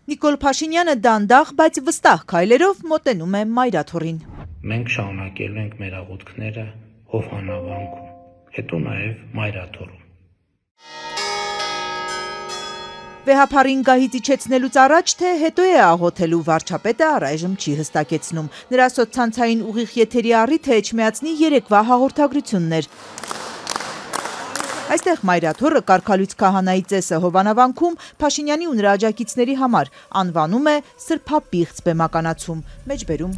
Նիկոլ Փաշինյանը դանդաղ, բայց վստահ քայլերով մոտենում է մայրաթոռին։ Մենք շարունակելու ենք մեր աղոթքները Հովհաննավանքում, հետո նաև մայրաթոռում։ Վեհափառին գահից իջեցնելուց առաջ, թե հետո է աղոթելու, վարչապետը առայժմ չի հստակեցնում։ Նրա սոցցանցային ուղիղ եթերի առիթը Էջմիածնի երեկվա հաղորդագրություններ։ Այստեղ մայրաթոռը կարգալույց քահանայի ծեսը Հովանավանքում Փաշինյանի ու նրա աջակիցների համար անվանում է սրբապիղծ բեմականացում, մեջբերում։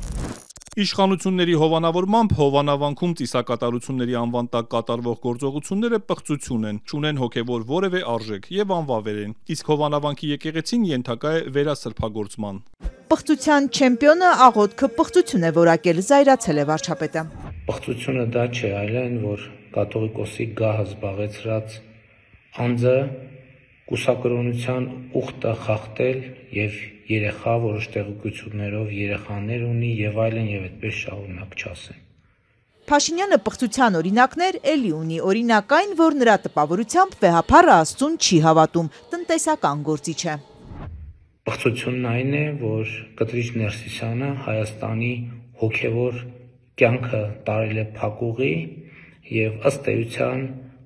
Իշխանությունների հովանավորմամբ Հովանավանքում ծիսակատարությունների անվան տակ կատարվող գործողությունները պղծություն են, չունեն հոգևոր որևէ արժեք եւ անվավեր են, իսկ Հովանավանքի եկեղեցին ենթակա է վերասրբագործման։ Պղծության չեմպիոնը աղոթքը պղծություն է որակել, զայրացել է վարչապետը։ Պղծությունը դա չէ, այլ այն, որ կաթողիկոսի գահը զբաղեցրած անձը կուսակրոնության ուխտը խախտել եւ երեխա որոշ տեղեկություններով երեխաներ ունի եւ այլն եւ այդպես շարունակ չասեմ։ Փաշինյանը պղծության օրինակներ էլի ունի, օրինակ այն, որ նրա տպավորությամբ վեհափառը Աստծուն չի հավատում, տնտեսական գործիչ է։ Պղծությունն այն է, որ Կտրիչ Ներսիսյանը Հայաստանի հոգևոր կյանքը տարել է փակուղի եւ ըստ էության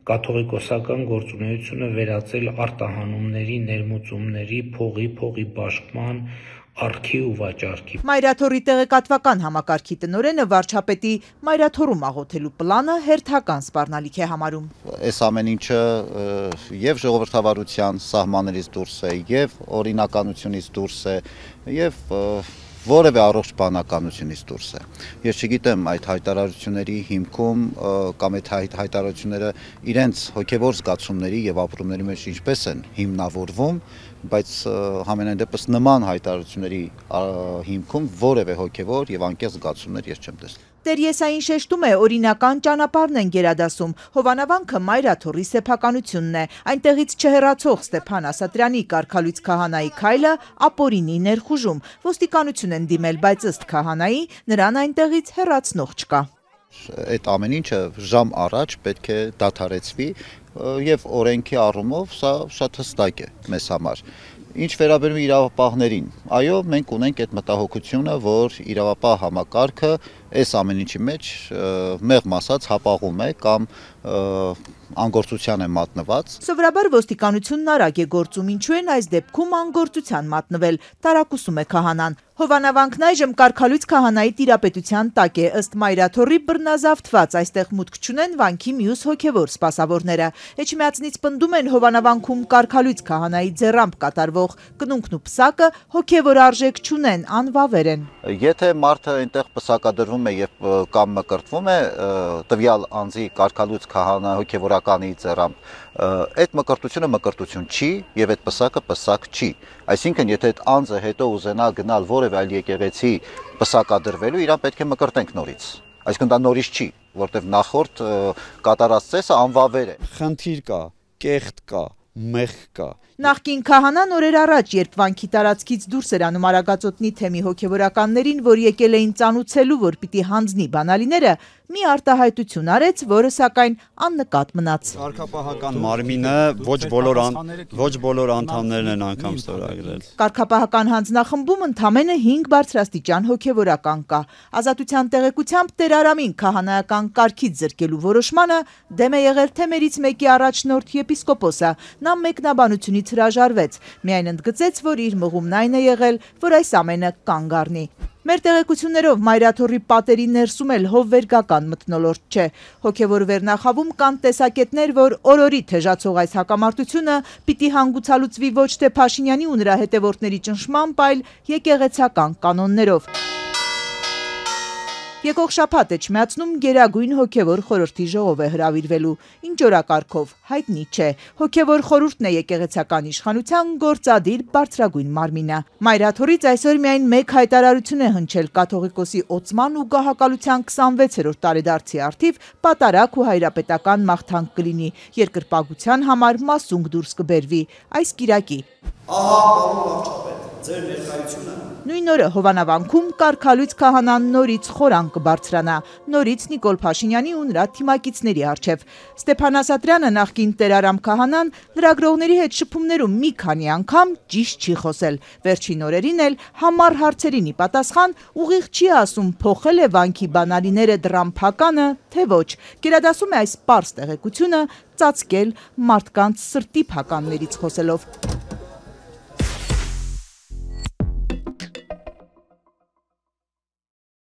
կաթողիկոսական գործունեությունը վերածել արտահանումների, ներմուծումների, փողի բաշխման, արքի ու վաճառքի։ Մայրաթոռի տեղեկատվական համակարգի տնօրենը վարչապետի մայրաթոռում աղոթելու պլանը հերթական սպառնալիք է համարում։ Այս ամեն ինչը եւ ժողովրդավարության սահմաններից դուրս է, եւ օրինականությունից դուրս է, եւ որևէ առողջ բանականությունից դուրս է։ Ես չգիտեմ այդ հայտարարությունների հիմքում կամ այդ հայտարարությունները իրենց հոգևոր զգացումների եւ ապրումների մեջ ինչպես են հիմնավորվում, բայց համենայն դեպս նման հայտարարությունների հիմքում որևէ հոգևոր եւ անկեղծ զգացումներ ես չեմ տեսել։ Տեր Եսային շեշտում է, օրինական ճանապարհն են գերադասում։ Հովանավանքը մայրաթոռի սեփականությունն է։ Այնտեղից չհեռացող Ստեփան Ասատրյանի կարգալույց քահանայի քայլը ապօրինի ներխուժում։ Ոստիկանություն են դիմել, բայց ըստ քահանայի նրան այնտեղից հեռացնող չկա։ Այդ ամեն ինչը ժամ առաջ պետք է դադարեցվի եւ օրենքի առումով սա շատ հստակ է մեզ համար։ Ինչ վերաբերում է իրավապահներին, այո, մենք ունենք այդ մտահոգությունը, որ իրավապահ համակարգը այս ամեն ինչի մեջ մեղմ ասած հապաղում է կամ անգործության է մատնված։ Սովորաբար ոստիկանությունն արագ է գործում, ինչու են այս դեպքում անգործության մատնվել, տարակուսում է քահանան։ Հովանավանքն այժմ կարգալույց քահանայի տիրապետության տակ է, ըստ մայրաթոռի բռնազավթված, այստեղ մուտք չունեն վանքի մյուս հոգևոր սպասավորները։ Էջմիածնից պնդում են Հովանավանքում կարգալույց քահանայի ձեռամբ կատարվող կնունքն ու պսակը հոգևոր արժեք չունեն, անվավեր են։ Եթե մարդը այնտեղ պսակադրվում է եւ կամ մկրտվում է տվյալ անձի կարգալույց քահանա հոգևորականի ձեռամբ, այդ մկրտությունը մկրտություն չի եւ այդ պսակը պսակ չի։ Այսինքն, եթե այդ անձը հետո ուզենա գնալ որևէ այլ եկեղեցի պսակադրվելու, իրան պետք է մկրտենք նորից։ Այսինքն դա նորից չի, որտեղ նախորդ կատարած ծեսը անվավեր է։ Խնդիր կա, կեղտ կա, մեղք կա։ Նախկին քահանան օրեր առաջ, երբ վանքի տարածքից դուրս էր անում Արագածոտնի թեմի հոգևորականներին, որ եկել էին ծանուցելու, որ պիտի հանձնի բանալիները, մի արտահայտություն արեց, որը սակայն աննկատ մնաց։ Կարգապահական մարմինը ոչ բոլոր անդամներն են անգամ ստորագրել։ Կարգապահական հանձնախմբում ընդամենը 5 բարձրաստիճան հոգևորական կա։ Ազատության տեղեկությամբ Տեր Արամին քահանայական կարգից զրկելու որոշմանը դեմ է եղել թեմերից մեկի առաջնորդ եպիսկոպոսը։ Նա մեկնաբանությունից հրաժարվեց, միայն ընդգծեց, որ իր մղումն այն է եղել, որ այս ամենը կանգ առնի։ Մեր տեղեկություններով մայրաթոռի պատերի ներսում էլ հովվերգական մթնոլորտ չէ։ Հոգևոր վերնախավում կան տեսակետներ, որ օրորի թեժացող այս հակամարտությունը պիտի հանգուցալուծվի ոչ թե Փաշինյանի ու նրա հետևորդների ճնշմամբ, այլ եկեղեցական կանոններով։ Եկող շաբաթ Էջմիածնում Գերագույն հոգևոր խորհրդի ժողով է հրավիրվելու, ինչ օրակարգով հայտնի չէ։ Հոգևոր խորհուրդն է եկեղեցական իշխանության գործադիր բարձրագույն մարմինը։ Մայրաթոռից այսօր միայն մեկ հայտարարություն է հնչել կաթողիկոսի օծման ու գահակալության 26-րդ տարեդարձի առթիվ պատարակ ու հայրապետական մաղթանք կլինի, երկրպագության համար մասունք դուրս կբերվի այս կիրակի։ Ահա, պարոն վարչապետ, Նույն օրը Հովանավանքում կարգալույց քահանան նորից խորան կբարձրանա, նորից Նիկոլ Փաշինյանի ու նրա թիմակիցների առջև։ Ստեփան Ասատրյանը, նախկին տերարամ քահանան, լրագրողների հետ շփումներում մի քանի անգամ ճիշտ չի խոսել։ Վերջին օրերին էլ համառ հարցերին ի պատասխան ուղիղ չի ասում փոխել է վանքի բանալիները դրան փականը, թե ոչ։ Գերադասում է այս պարզ տեղեկությունը ծածկել մարդկանց սրտի փականներից խոսելով։